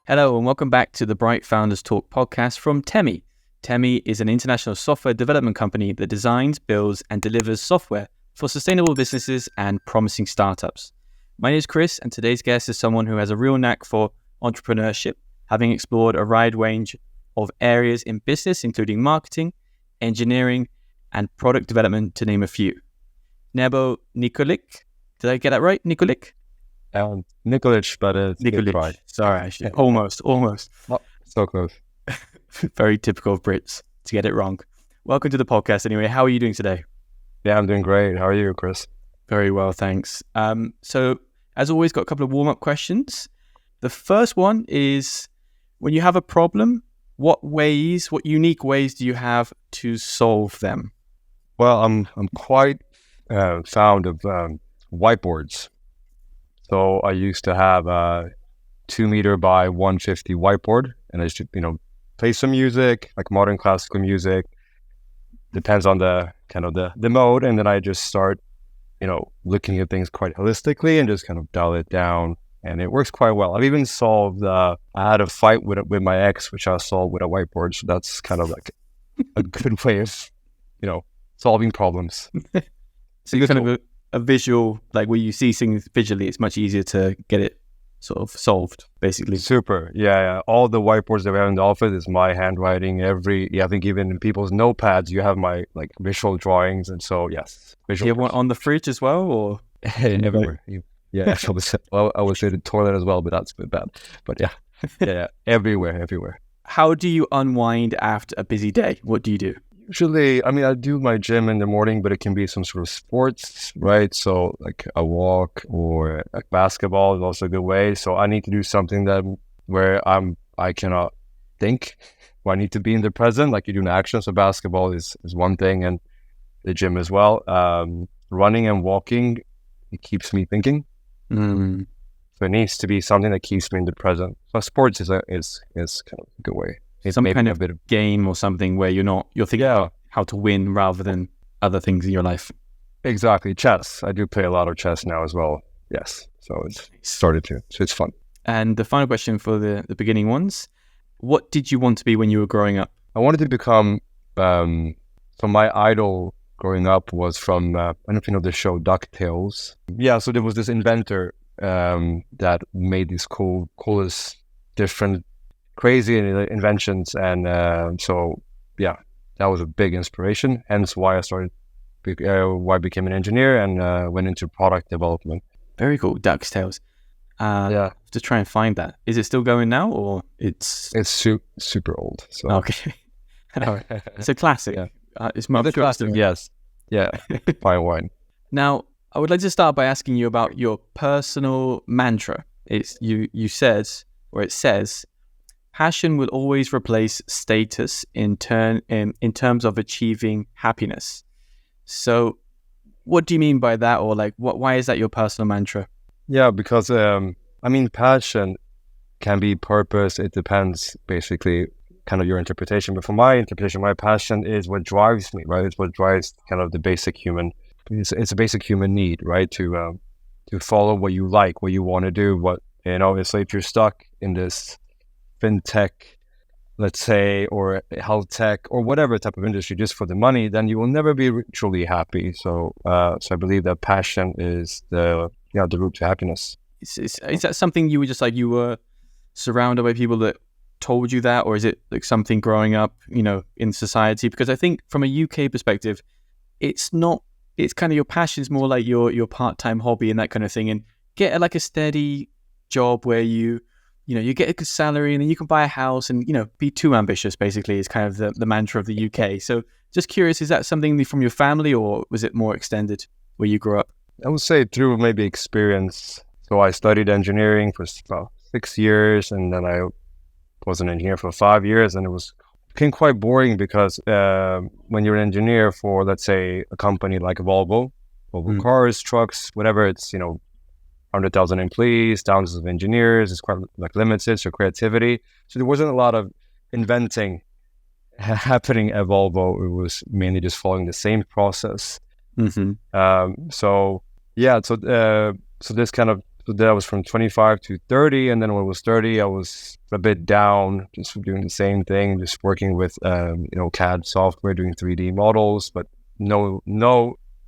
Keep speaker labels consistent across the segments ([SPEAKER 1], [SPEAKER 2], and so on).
[SPEAKER 1] Hello and welcome back to the Bright Founders Talk podcast from Temi. Temi is an international software development company that designs, builds, and delivers software for sustainable businesses and promising startups. My name is Chris, and today's guest is someone who has a real knack for entrepreneurship, having explored a wide range of areas in business, including marketing, engineering, and product development, to name a few. Nebo Nikolic. Did I get that right? Nikolic?
[SPEAKER 2] Nikolic, but it's
[SPEAKER 1] Nikolic. Sorry, actually. Almost.
[SPEAKER 2] Oh, so close.
[SPEAKER 1] Very typical of Brits to get it wrong. Welcome to the podcast anyway. How are you doing today?
[SPEAKER 2] Yeah, I'm doing great. How are you, Chris?
[SPEAKER 1] Very well, thanks. So as always, got a couple of warm-up questions. The first one is, when you have a problem, what unique ways do you have to solve them?
[SPEAKER 2] Well, I'm quite fond of whiteboards. So I used to have a 2 meter by 150 whiteboard, and I should, play some music, like modern classical music. Depends on the kind of the mode, and then I just start, looking at things quite holistically and just kind of dial it down, and it works quite well. I've even solved. I had a fight with my ex, which I solved with a whiteboard. So that's kind of like a good way of, solving problems.
[SPEAKER 1] So you're kind of a visual, like where you see things visually, it's much easier to get it sort of solved, basically.
[SPEAKER 2] Super. Yeah. All the whiteboards that we have in the office is my handwriting. I think even in people's notepads, you have my visual drawings. And so, yes.
[SPEAKER 1] Do you have one on the fridge as well, or?
[SPEAKER 2] Everywhere. Yeah. I would say the toilet as well, but that's a bit bad. But yeah, everywhere.
[SPEAKER 1] How do you unwind after a busy day? What do you do?
[SPEAKER 2] Usually, I do my gym in the morning, but it can be some sort of sports, right? So like a walk or like basketball is also a good way. So I need to do something where I cannot think, where I need to be in the present, like you do in action. So basketball is one thing, and the gym as well. Running and walking, it keeps me thinking.
[SPEAKER 1] Mm.
[SPEAKER 2] So it needs to be something that keeps me in the present. So sports is kind of a good way.
[SPEAKER 1] It's some kind of game or something where you're thinking about how to win rather than other things in your life.
[SPEAKER 2] Exactly. Chess. I do play a lot of chess now as well. Yes. So it's started to. So it's fun.
[SPEAKER 1] And the final question for the beginning ones, what did you want to be when you were growing up?
[SPEAKER 2] I wanted to become, so my idol growing up was from, I don't know if you know the show DuckTales. Yeah. So there was this inventor that made these coolest, different, crazy inventions, and so that was a big inspiration. Hence why I became an engineer and went into product development.
[SPEAKER 1] Very cool. DuckTales. To try and find that. Is it still going now, or it's
[SPEAKER 2] super old? So.
[SPEAKER 1] Okay. It's a classic.
[SPEAKER 2] Yeah.
[SPEAKER 1] It's my
[SPEAKER 2] classic. Yes. Yeah. Fine wine.
[SPEAKER 1] Now, I would like to start by asking you about your personal mantra. It's you said, or it says, passion will always replace status in terms of achieving happiness. So what do you mean by that? Or why is that your personal mantra?
[SPEAKER 2] Yeah, because, passion can be purpose. It depends, basically, kind of your interpretation. But for my interpretation, my passion is what drives me, right? It's what drives kind of the basic human. It's a basic human need, right? To follow what you like, what you want to do. Obviously, if you're stuck in this fintech, let's say, or health tech, or whatever type of industry, just for the money, then you will never be truly happy. So I believe that passion is the route to happiness.
[SPEAKER 1] Is that something you were just you were surrounded by people that told you that, or is it like something growing up, in society? Because I think from a UK perspective, it's not. It's kind of your passion is more like your part-time hobby and that kind of thing, and get a steady job where you get a good salary and then you can buy a house and, be too ambitious, basically, is kind of the mantra of the UK. So just curious, is that something from your family, or was it more extended where you grew up?
[SPEAKER 2] I would say through maybe experience. So I studied engineering for about 6 years, and then I was an engineer for 5 years, and it became quite boring because when you're an engineer for, let's say, a company like Volvo cars, trucks, whatever, it's, 100,000 employees, thousands of engineers. It's quite limited to creativity. So there wasn't a lot of inventing happening at Volvo. It was mainly just following the same process.
[SPEAKER 1] Mm-hmm.
[SPEAKER 2] So this kind of So that was from 25 to 30. And then when I was 30, I was a bit down, just doing the same thing, just working with, CAD software, doing 3D models, but no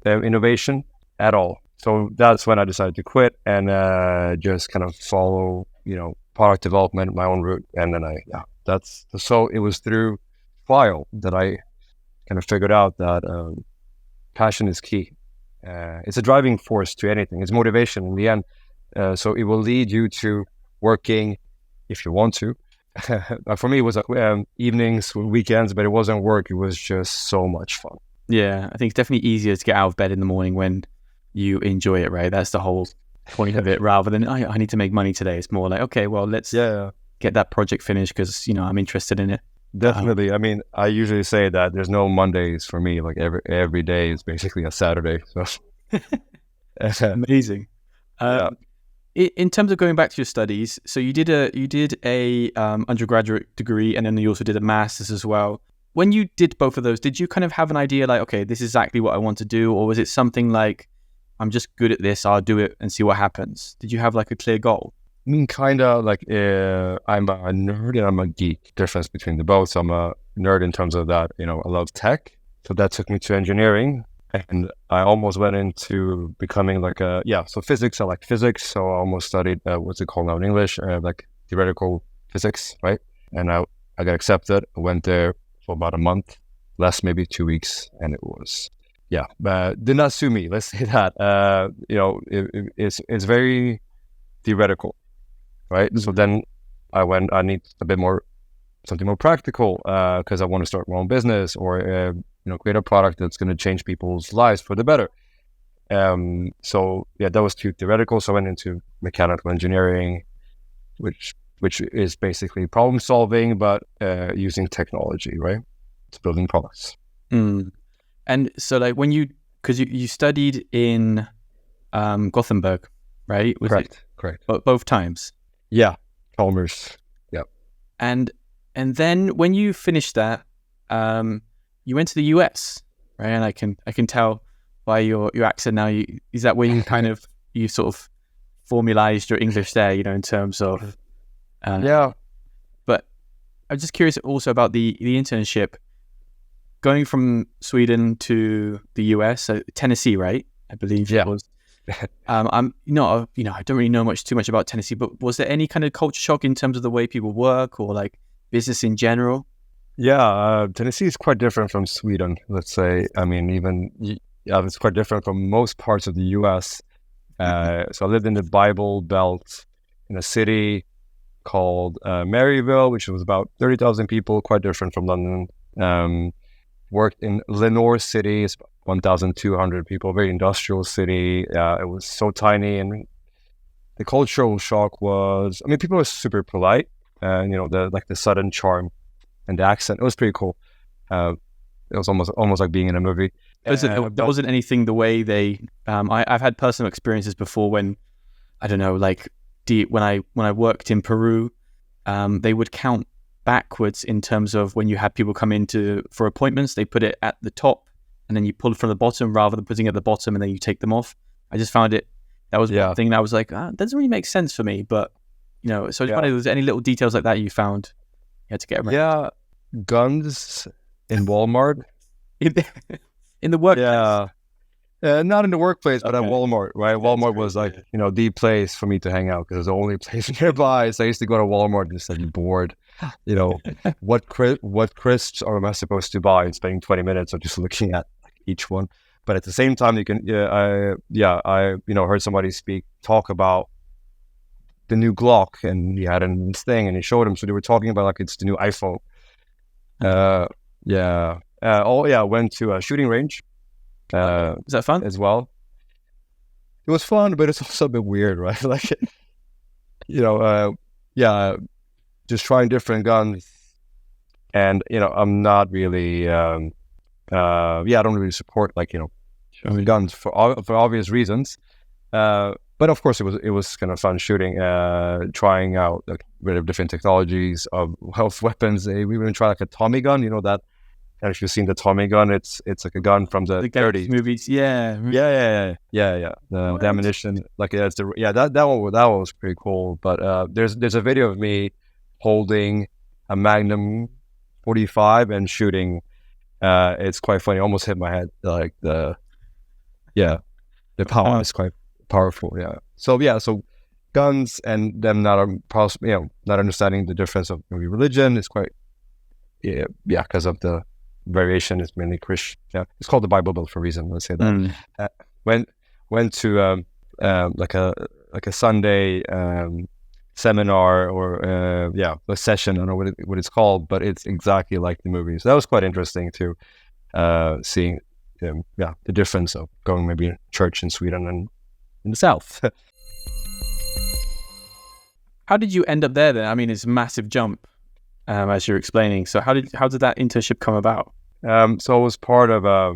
[SPEAKER 2] innovation at all. So that's when I decided to quit and just kind of follow, product development, my own route. And then so it was through trial that I kind of figured out that passion is key. It's a driving force to anything. It's motivation in the end. So it will lead you to working if you want to. For me, it was evenings, weekends, but it wasn't work. It was just so much fun.
[SPEAKER 1] Yeah, I think it's definitely easier to get out of bed in the morning when you enjoy it, right? That's the whole point of it, rather than, I need to make money today. It's more like, okay, well, let's get that project finished because, I'm interested in it.
[SPEAKER 2] Definitely. I mean, I usually say that there's no Mondays for me. Like every day is basically a Saturday. So
[SPEAKER 1] amazing. In terms of going back to your studies, so you did a undergraduate degree, and then you also did a master's as well. When you did both of those, did you kind of have an idea like, okay, this is exactly what I want to do, or was it something like, I'm just good at this, I'll do it and see what happens? Did you have like a clear goal?
[SPEAKER 2] I mean, kind of like I'm a nerd and I'm a geek. Difference between the both. So I'm a nerd in terms of that, I love tech. So that took me to engineering. And I almost went into becoming so physics. I like physics. So I almost studied, what's it called now in English? Like theoretical physics, right? And I got accepted. I went there for about a month, less maybe 2 weeks. And it was, did not sue me. Let's say that. It's very theoretical, right? Mm-hmm. So then I need something more practical because I want to start my own business or create a product that's going to change people's lives for the better. That was too theoretical. So I went into mechanical engineering, which is basically problem solving, but using technology, right? It's building products.
[SPEAKER 1] Mm. And so like because you studied in Gothenburg, right?
[SPEAKER 2] Correct.
[SPEAKER 1] Both times?
[SPEAKER 2] Yeah, Chalmers. Yeah.
[SPEAKER 1] And then when you finished that, you went to the US, right? And I can tell by your accent now. Is that where you kind of you sort of formalized your English there? In terms of
[SPEAKER 2] yeah.
[SPEAKER 1] But I'm just curious also about the internship going from Sweden to the US, so Tennessee, right? I believe it was. I'm not, I don't really know too much about Tennessee, but was there any kind of culture shock in terms of the way people work or like business in general?
[SPEAKER 2] Yeah, Tennessee is quite different from Sweden, let's say. I mean, it's quite different from most parts of the US. So I lived in the Bible Belt in a city called Maryville, which was about 30,000 people, quite different from London. Worked in Lenore City, it's 1,200 people, very industrial city. It was so tiny, and the cultural shock was, people were super polite, and the sudden charm and the accent. It was pretty cool. It was almost like being in a movie.
[SPEAKER 1] There wasn't anything the way they. I've had personal experiences before when, I don't know, like when I worked in Peru, they would count backwards in terms of when you had people come in for appointments. They put it at the top, and then you pull it from the bottom rather than putting it at the bottom and then you take them off. I just found that was one thing that I was like, that doesn't really make sense for me. But so I just wondered if there's any little details like that you found you had to get around.
[SPEAKER 2] Yeah, guns in Walmart.
[SPEAKER 1] In the workplace.
[SPEAKER 2] Not in the workplace, but at Walmart, right? Walmart was like, the place for me to hang out because it was the only place nearby. So I used to go to Walmart just to be bored. What crisps am I supposed to buy and spending 20 minutes of just looking at each one. But at the same time, I heard somebody talk about the new Glock, and he had this thing and he showed him. So they were talking about like it's the new iPhone. Went to a shooting range.
[SPEAKER 1] Was that fun
[SPEAKER 2] as well? It was fun, but it's also a bit weird, right? Like, just trying different guns, and I'm not really, I don't really support guns for obvious reasons. But of course, it was kind of fun shooting, trying out different technologies of weapons. We even tried like a Tommy gun, that And if you've seen the Tommy gun, it's like a gun from the 30s
[SPEAKER 1] movies. Yeah.
[SPEAKER 2] The ammunition, like that one was pretty cool. But there's a video of me holding a Magnum 45 and shooting. It's quite funny. Almost hit my head. Like the power is quite powerful. Yeah. So guns and them not understanding the difference of maybe religion is quite because of the variation is mainly Christian. Yeah, it's called the Bible Belt for a reason. Let's say that. Went to like a Sunday seminar or a session. I don't know what it's called, but it's exactly like the movie. So that was quite interesting too, seeing the difference of going maybe to church in Sweden and in the South.
[SPEAKER 1] How did you end up there then? I mean, it's a massive jump, as you're explaining. So how did that internship come about?
[SPEAKER 2] So I was part of a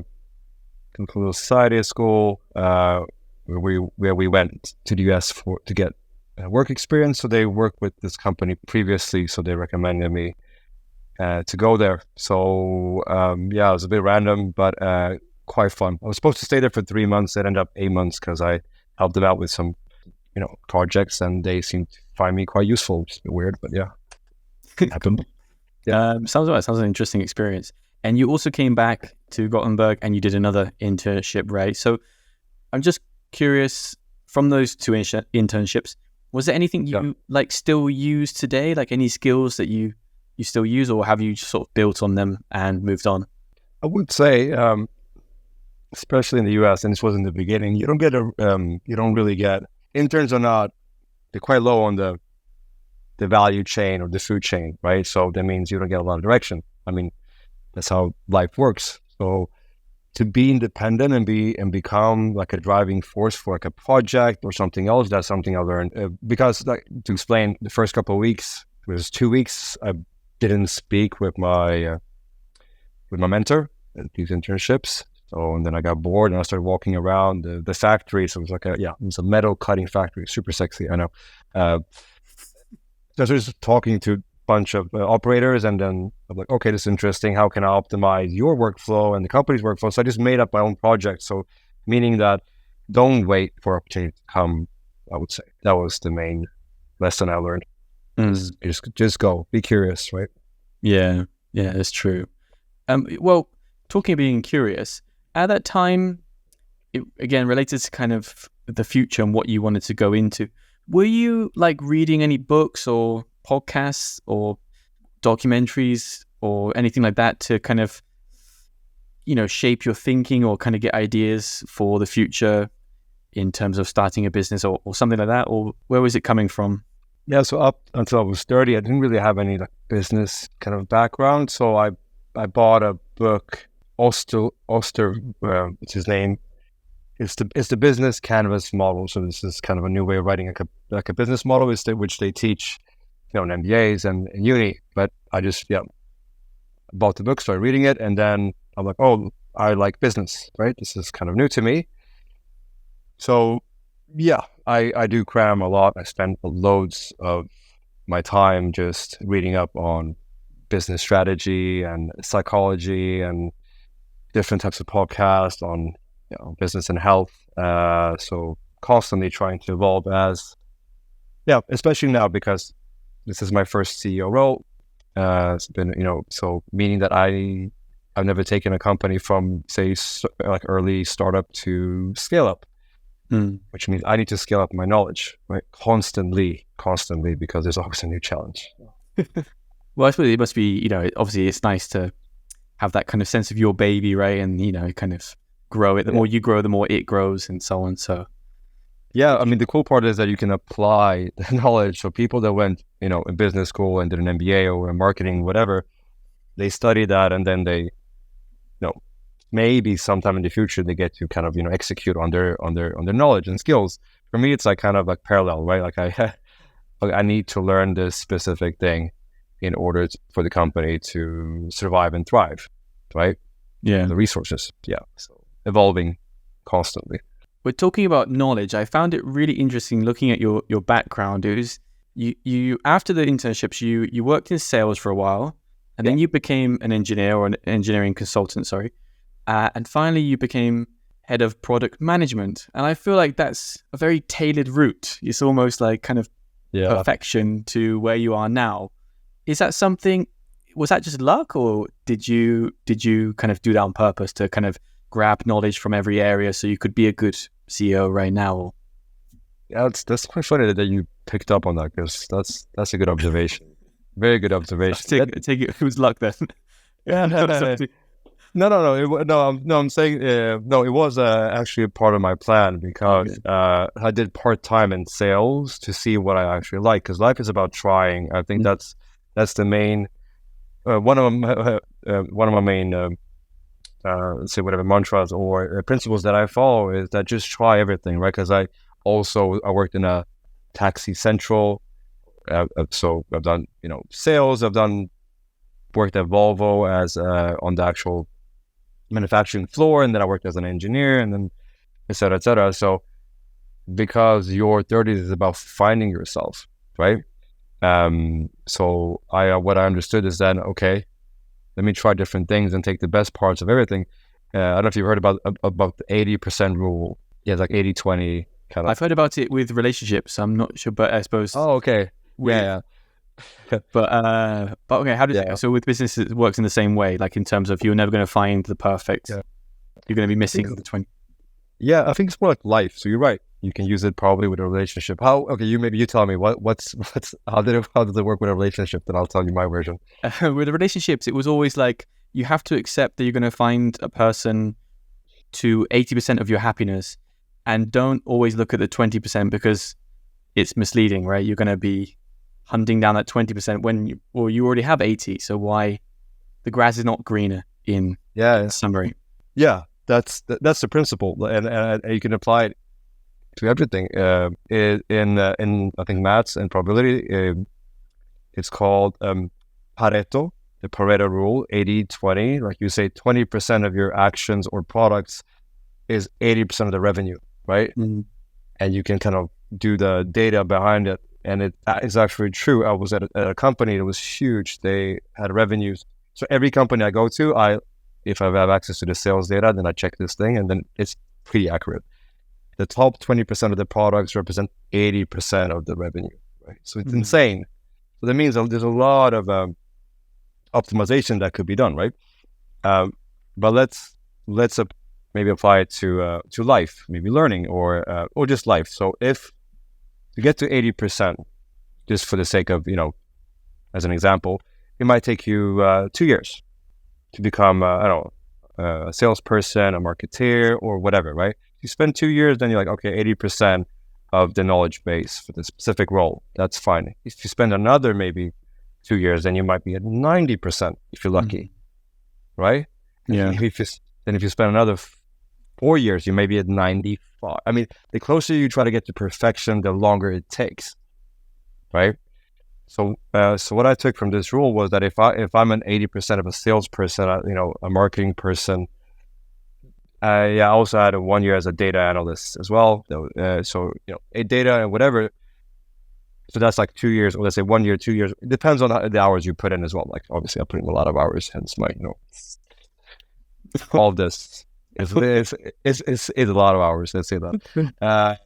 [SPEAKER 2] little society at school where we went to the US to get work experience. So they worked with this company previously, so they recommended me to go there. So it was a bit random, but quite fun. I was supposed to stay there for 3 months. It ended up 8 months because I helped them out with some projects, and they seemed to find me quite useful. It's a bit weird, but it happened.
[SPEAKER 1] Sounds like an interesting experience. And you also came back to Gothenburg and you did another internship, right? So I'm just curious, from those two internships, was there anything you still use today? Like any skills that you still use, or have you just sort of built on them and moved on?
[SPEAKER 2] I would say, especially in the US, and this was in the beginning, you don't really get interns they're quite low on the value chain or the food chain, right? So that means you don't get a lot of direction. I mean, that's how life works. So to be independent and become like a driving force for like a project or something else, that's something I learned. Because to explain, the first couple of weeks, it was 2 weeks, I didn't speak with my mentor at these internships. So, and then I got bored and I started walking around the factory. So it was it was a metal cutting factory, super sexy, I know. So I was just talking to a bunch of operators, and then I'm like, okay, this is interesting. How can I optimize your workflow and the company's workflow? So I just made up my own project. So meaning that don't wait for opportunity to come, I would say. That was the main lesson I learned. Just go, be curious, right?
[SPEAKER 1] Yeah, that's true. Well, talking of being curious, at that time, again, related to kind of the future and what you wanted to go into, were you like reading any books or podcasts or documentaries or anything like that to kind of, shape your thinking or kind of get ideas for the future in terms of starting a business or something like that? Or where was it coming from?
[SPEAKER 2] Yeah, so up until I was 30, I didn't really have any business kind of background. So I bought a book, Oster, it's his name. It's the business canvas model. So this is kind of a new way of writing like a business model, which they teach, in MBAs and in uni. But I just bought the book, started reading it, and then I'm like, oh, I like business, right? This is kind of new to me. So I do cram a lot. I spend loads of my time just reading up on business strategy and psychology and different types of podcasts on business and health. So constantly trying to evolve especially now because this is my first CEO role. It's been, so meaning that I've never taken a company from, say, like early startup to scale up, which means I need to scale up my knowledge, right? Constantly, because there's always a new challenge.
[SPEAKER 1] Well, I suppose it must be, obviously it's nice to have that kind of sense of your baby, right? And, kind of grow it. The more you grow, the more it grows and so on. So,
[SPEAKER 2] yeah, I mean, the cool part is that you can apply the knowledge. So people that went, in business school and did an MBA or marketing, whatever, they study that, and then they, maybe sometime in the future they get to kind of, execute on their knowledge and skills. For me, it's like kind of like parallel, right? Like I need to learn this specific thing in order for the company to survive and thrive, right?
[SPEAKER 1] Yeah.
[SPEAKER 2] The resources. Yeah. So evolving constantly.
[SPEAKER 1] We're talking about knowledge. I found it really interesting looking at your background. It was you after the internships, you worked in sales for a while, and then you became an engineer or an engineering consultant, sorry. And finally you became head of product management. And I feel like that's a very tailored route. It's almost like kind of perfection to where you are now. Is that something, was that just luck, or did you kind of do that on purpose to kind of grab knowledge from every area so you could be a good CEO right now?
[SPEAKER 2] Yeah, that's quite funny that you picked up on that, because that's a good observation. Very good observation.
[SPEAKER 1] I take it was luck then.
[SPEAKER 2] Yeah, I'm saying no. It was actually a part of my plan, because I did part-time in sales to see what I actually like. Because life is about trying. I think that's the main one of my main let's say whatever mantras or principles that I follow is that just try everything, right? Because I worked in a taxi central, so I've done sales. I've worked at Volvo as on the actual manufacturing floor, and then I worked as an engineer, and then et cetera, et cetera. So because your 30s is about finding yourself, right? So what I understood is that, okay, let me try different things and take the best parts of everything. I don't know if you've heard about the 80% rule. Yeah, it's like 80-20 kind of.
[SPEAKER 1] I've heard about it with relationships. I'm not sure, but I suppose.
[SPEAKER 2] Oh, okay. Yeah.
[SPEAKER 1] But okay, how does it? So with business, it works in the same way. Like in terms of you're never going to find the perfect. Yeah. You're going to be missing the 20.
[SPEAKER 2] Yeah, I think it's more like life. So you're right. You can use it probably with a relationship. How? Okay, you tell me what's how does it work with a relationship? Then I'll tell you my version.
[SPEAKER 1] With the relationships, it was always like you have to accept that you're going to find a person to 80% of your happiness, and don't always look at the 20% because it's misleading, right? You're going to be hunting down that 20% when you already have 80. So why the grass is not greener in summary?
[SPEAKER 2] Yeah, that's the principle, and you can apply it to everything. In I think maths and probability, it's called Pareto, the Pareto rule, 80-20. Like you say, 20% of your actions or products is 80% of the revenue, right? Mm-hmm. And you can kind of do the data behind it. And it is actually true. I was at a company that was huge. They had revenues. So every company I go to, if I have access to the sales data, then I check this thing, and then it's pretty accurate. The top 20% of the products represent 80% of the revenue, right? So it's insane. So that means there's a lot of optimization that could be done, right? But let's maybe apply it to life, maybe learning or just life. So if to get to 80%, just for the sake of, as an example, it might take you 2 years to become, a salesperson, a marketeer, or whatever, right? You spend 2 years, then you're like, okay, 80% of the knowledge base for the specific role. That's fine. If you spend another maybe 2 years, then you might be at 90% if you're lucky, right?
[SPEAKER 1] Yeah.
[SPEAKER 2] If you spend another 4 years, you may be at 95. I mean, the closer you try to get to perfection, the longer it takes, right? So what I took from this rule was that if I'm an 80% of a salesperson, a marketing person, I also had 1 year as a data analyst as well. So a data and whatever. So that's like 2 years, or let's say 1 year, 2 years. It depends on the hours you put in as well. Like obviously, I put in a lot of hours, hence my all this. It's a lot of hours. Let's say that.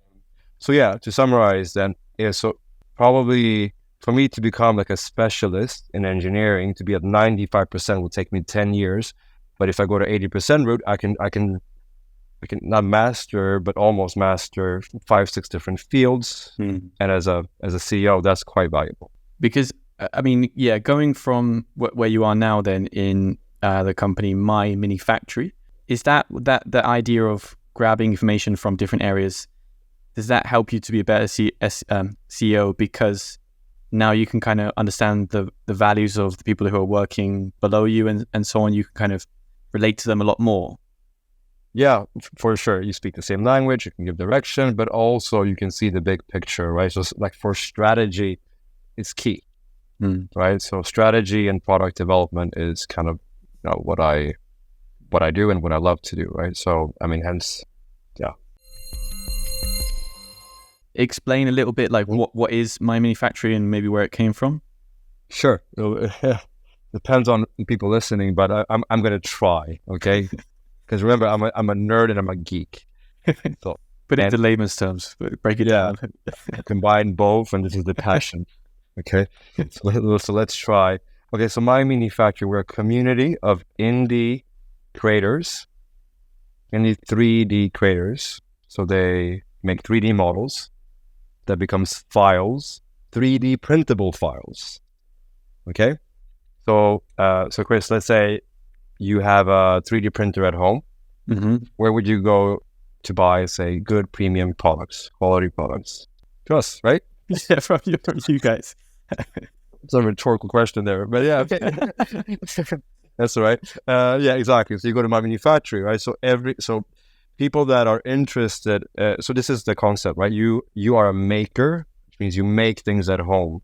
[SPEAKER 2] So yeah, to summarize, then, so probably for me to become like a specialist in engineering, to be at 95% will take me 10 years. But if I go to 80% route, I can not master, but almost master 5-6 different fields. And as a CEO, that's quite valuable.
[SPEAKER 1] Because I mean, yeah, going from where you are now, then in the company My Mini Factory, is that the idea of grabbing information from different areas? Does that help you to be a better CEO because now you can kind of understand the values of the people who are working below you and so on? You can kind of relate to them a lot more.
[SPEAKER 2] Yeah, for sure. You speak the same language, you can give direction, but also you can see the big picture, right? So like for strategy, it's key, right? So strategy and product development is kind of what I do and what I love to do, right? So, I mean, hence, yeah.
[SPEAKER 1] Explain a little bit like what is My Mini Factory and maybe where it came from?
[SPEAKER 2] Sure. depends on people listening, but I'm gonna try, okay? Because remember, I'm a nerd and I'm a geek. So
[SPEAKER 1] Put it into layman's terms, break it down.
[SPEAKER 2] Combine both, and this is the passion. Okay, so let's try. Okay, so My Manufacturer, we're a community of indie creators, indie 3D creators. So they make 3D models that becomes files, 3D printable files. Okay, so Chris, let's say you have a 3D printer at home. Where would you go to buy, say, good premium products, quality products? To us, right?
[SPEAKER 1] Yeah, from you guys.
[SPEAKER 2] It's a rhetorical question there, but yeah, okay. That's all right. Yeah, exactly. So you go to My Manufacturer, right? So people that are interested. So this is the concept, right? You are a maker, which means you make things at home.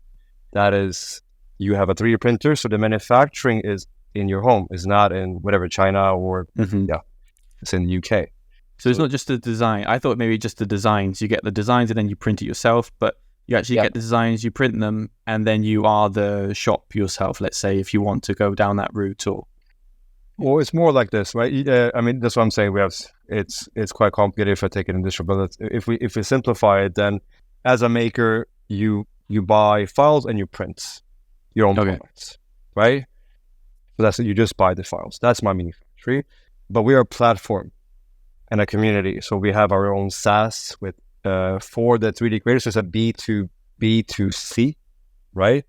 [SPEAKER 2] That is, you have a 3D printer, so the manufacturing is in your home. It's not in whatever China or it's in the UK.
[SPEAKER 1] So it's not just the design. I thought maybe just the designs. You get the designs and then you print it yourself, but you actually get the designs, you print them, and then you are the shop yourself, let's say, if you want to go down that route. Or
[SPEAKER 2] it's more like this, right? I mean, that's what I'm saying. It's quite complicated if I take it in this, but if we simplify it, then as a maker, you buy files and you print your own products, right? So that's it. You just buy the files. That's My Manufacturer. But we are a platform and a community. So we have our own SaaS with for the 3D creators. It's a B2C, right?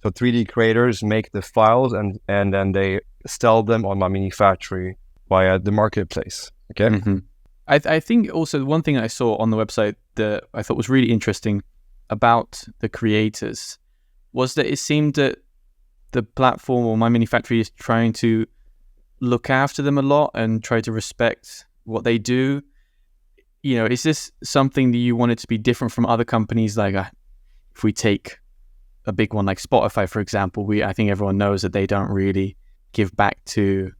[SPEAKER 2] So 3D creators make the files and then they sell them on My Manufacturer via the marketplace. Okay.
[SPEAKER 1] I think also one thing I saw on the website that I thought was really interesting about the creators was that it seemed that the platform or My Manufacturer is trying to look after them a lot and try to respect what they do. You know, is this something that you want it to be different from other companies? Like if we take a big one like Spotify, for example, I think everyone knows that they don't really give back to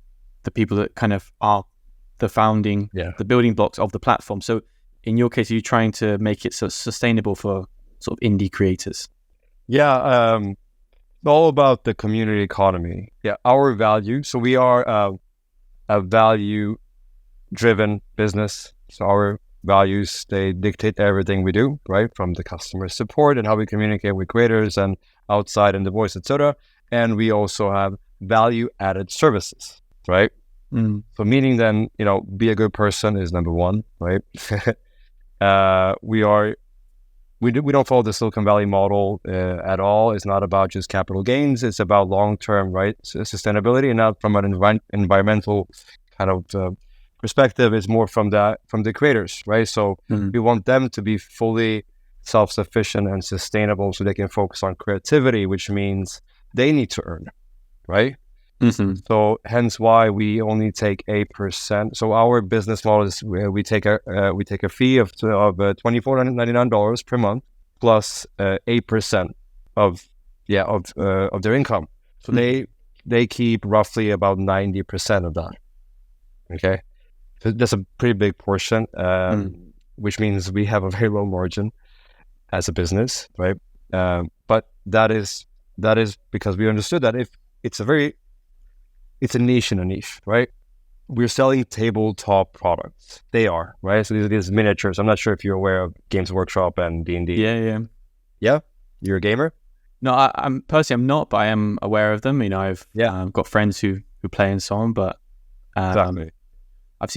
[SPEAKER 1] the people that kind of are the founding, the building blocks of the platform. So in your case, are you trying to make it so sustainable for sort of indie creators?
[SPEAKER 2] Yeah, it's all about the community economy. Yeah, our value. So we are a value-driven business. So our values, they dictate everything we do, right? From the customer support and how we communicate with creators and outside in the voice, etc. And we also have value-added services, right? So meaning then, be a good person is number one, right? We don't follow the Silicon Valley model at all. It's not about just capital gains. It's about long-term, right, sustainability, and not from an environmental kind of perspective. It's more from the creators, right? So we want them to be fully self-sufficient and sustainable, so they can focus on creativity, which means they need to earn, right? So hence why we only take 8%. So our business model is we take a fee of $24.99 per month plus 8% of their income. So they keep roughly about 90% of that. Okay, so that's a pretty big portion, which means we have a very low margin as a business, right? But that is because we understood that if it's a niche in a niche, right? We're selling tabletop products. They are, right? So these miniatures. I'm not sure if you're aware of Games Workshop and D&D. Yeah? You're a gamer?
[SPEAKER 1] No, I'm not, but I am aware of them. I've got friends who play and so on, but
[SPEAKER 2] exactly.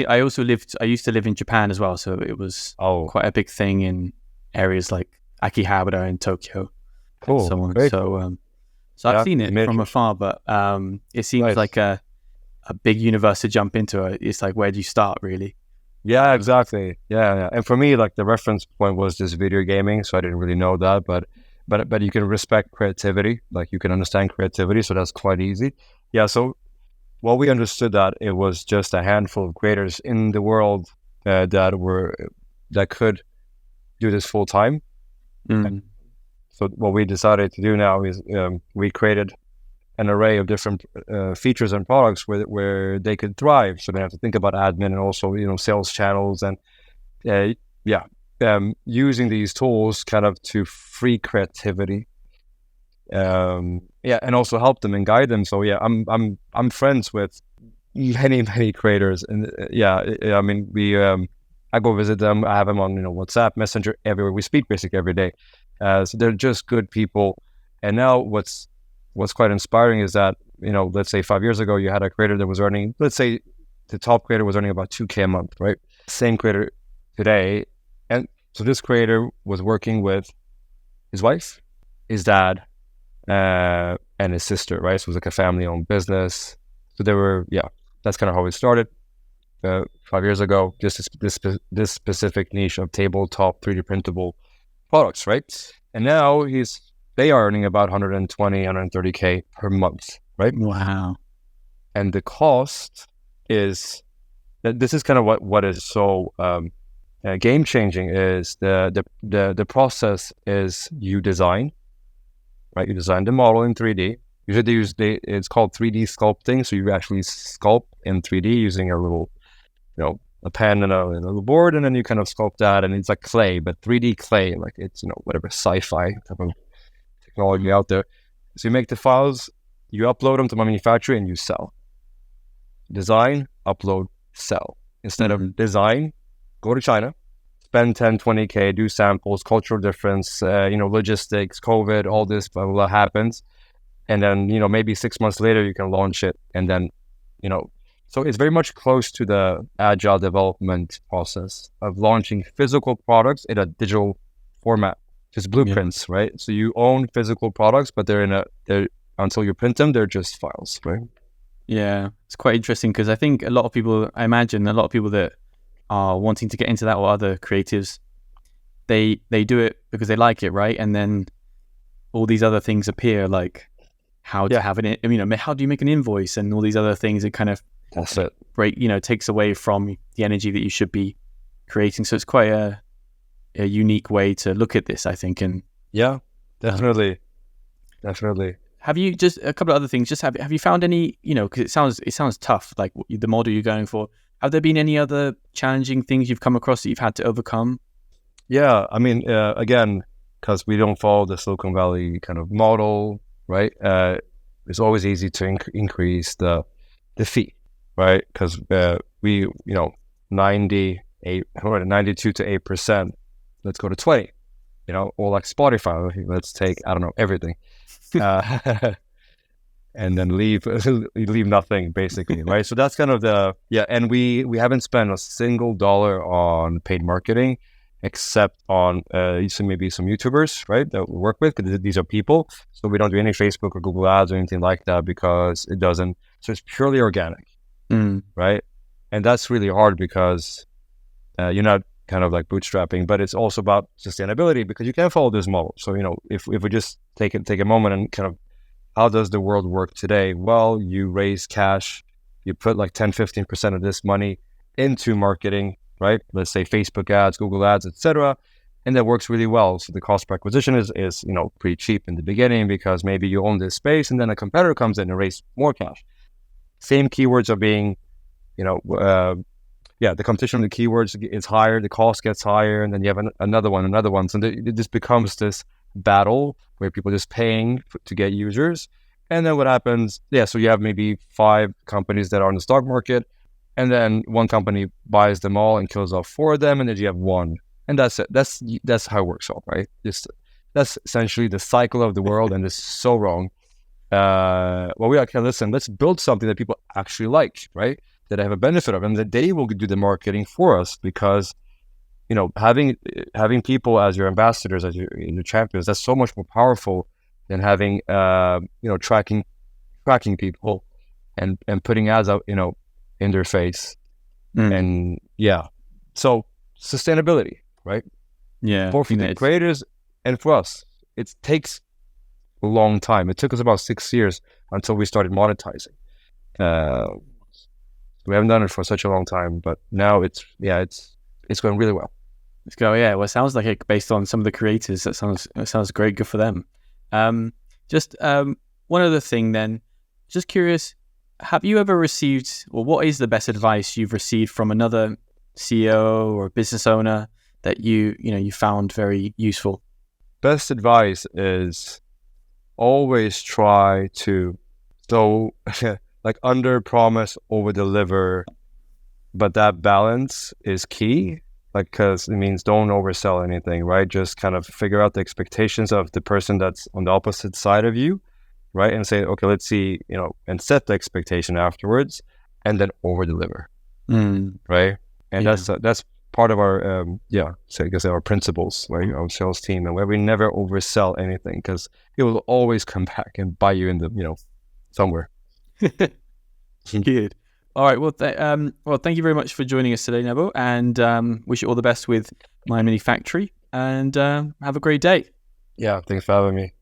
[SPEAKER 1] I used to live in Japan as well, so it was quite a big thing in areas like Akihabara in Tokyo.
[SPEAKER 2] Cool.
[SPEAKER 1] And so on. So I've seen it from afar, but it seems like a big universe to jump into. It's like, where do you start, really?
[SPEAKER 2] Yeah, exactly. Yeah. And for me, like the reference point was just video gaming, so I didn't really know that, but you can respect creativity, like you can understand creativity, so that's quite easy. Yeah. So what we understood that it was just a handful of creators in the world that could do this full time. So what we decided to do now is we created an array of different features and products where they could thrive. So they have to think about admin and also sales channels and using these tools kind of to free creativity and also help them and guide them. So yeah, I'm friends with many creators, and I mean I go visit them. I have them on WhatsApp, Messenger, everywhere. We speak basically every day. So they're just good people. And now what's quite inspiring is that let's say 5 years ago you had a creator that was earning, let's say the top creator was earning about 2K a month, right? Same creator today, and so this creator was working with his wife, his dad, and his sister, right? So it was like a family-owned business. So they were, that's kind of how it started 5 years ago. Just this specific niche of tabletop 3D printable products, right? And now they are earning about 120, 130K per month, right?
[SPEAKER 1] Wow.
[SPEAKER 2] And the cost is, this is kind of what is so game changing, is the process is you design, right? You design the model in 3D. Usually it's called 3D sculpting. So you actually sculpt in 3D using a little, a pen and a little board, and then you kind of sculpt that, and it's like clay, but 3D clay, like it's, whatever sci-fi type of technology out there. So you make the files, you upload them to manufacturer, and you sell. Design, upload, sell. Instead of design, go to China, spend 10, 20K, do samples, cultural difference, logistics, COVID, all this, blah, blah, blah happens. And then, maybe 6 months later, you can launch it. And then, so it's very much close to the agile development process of launching physical products in a digital format, just blueprints, right? So you own physical products, but they're until you print them, they're just files, right?
[SPEAKER 1] Yeah, it's quite interesting because I think I imagine a lot of people that are wanting to get into that, or other creatives, they do it because they like it, right? And then all these other things appear, like how to have how do you make an invoice and all these other things. It kind of takes away from the energy that you should be creating. So it's quite a unique way to look at this, I think. And
[SPEAKER 2] yeah, definitely.
[SPEAKER 1] Have you, just a couple of other things, just have you found any, because it sounds tough, like the model you're going for. Have there been any other challenging things you've come across that you've had to overcome?
[SPEAKER 2] Yeah, I mean, again, because we don't follow the Silicon Valley kind of model, right? It's always easy to increase the fee, right? Because we, 92 to 8%. Let's go to 20. Or like Spotify. Let's take, I don't know, everything, and then leave nothing basically, right? So that's kind of and we haven't spent a single dollar on paid marketing, except on maybe some YouTubers, right, that we work with, because these are people. So we don't do any Facebook or Google ads or anything like that, because it doesn't. So it's purely organic, right? And that's really hard because you're not kind of like bootstrapping, but it's also about sustainability, because you can't follow this model. So if we just take a moment and kind of, how does the world work today? Well, you raise cash, you put like 10-15% of this money into marketing, right? Let's say Facebook ads, Google ads, etc., and that works really well. So the cost per acquisition is pretty cheap in the beginning, because maybe you own this space and then a competitor comes in and raises more cash. Same keywords are being, the competition on the keywords is higher, the cost gets higher, and then you have another one. So this becomes this battle where people are just paying to get users. And then what happens? So you have maybe 5 companies that are on the stock market, and then one company buys them all and kills off 4 of them, and then you have one. And that's it. That's how it works out, right? That's essentially the cycle of the world, and it's so wrong. Listen, let's build something that people actually like, right? That have a benefit of, and that they will do the marketing for us, because having people as your ambassadors, as your champions, that's so much more powerful than having tracking people and putting ads out in their face. And so sustainability, right? For the creators and for us, it takes a long time. It took us about 6 years until we started monetizing. We haven't done it for such a long time, but now it's going really well.
[SPEAKER 1] Let's go. Yeah. Well, it sounds like it, based on some of the creators. That sounds great. Good for them. Just one other thing then. Just curious, have you ever received, or what is the best advice you've received from another CEO or business owner that you found very useful?
[SPEAKER 2] Best advice is always try to like under promise, over deliver, but that balance is key. Like, because it means don't oversell anything, right? Just kind of figure out the expectations of the person that's on the opposite side of you, right? And say, okay, let's see, and set the expectation afterwards, and then over deliver, right? And that's part of our so I guess our principles, right? Our sales team, and where we never oversell anything, because it will always come back and bite you in the somewhere.
[SPEAKER 1] Good. All right. Well, thank you very much for joining us today, Nebo, and wish you all the best with My Mini Factory, and have a great day.
[SPEAKER 2] Yeah, thanks for having me.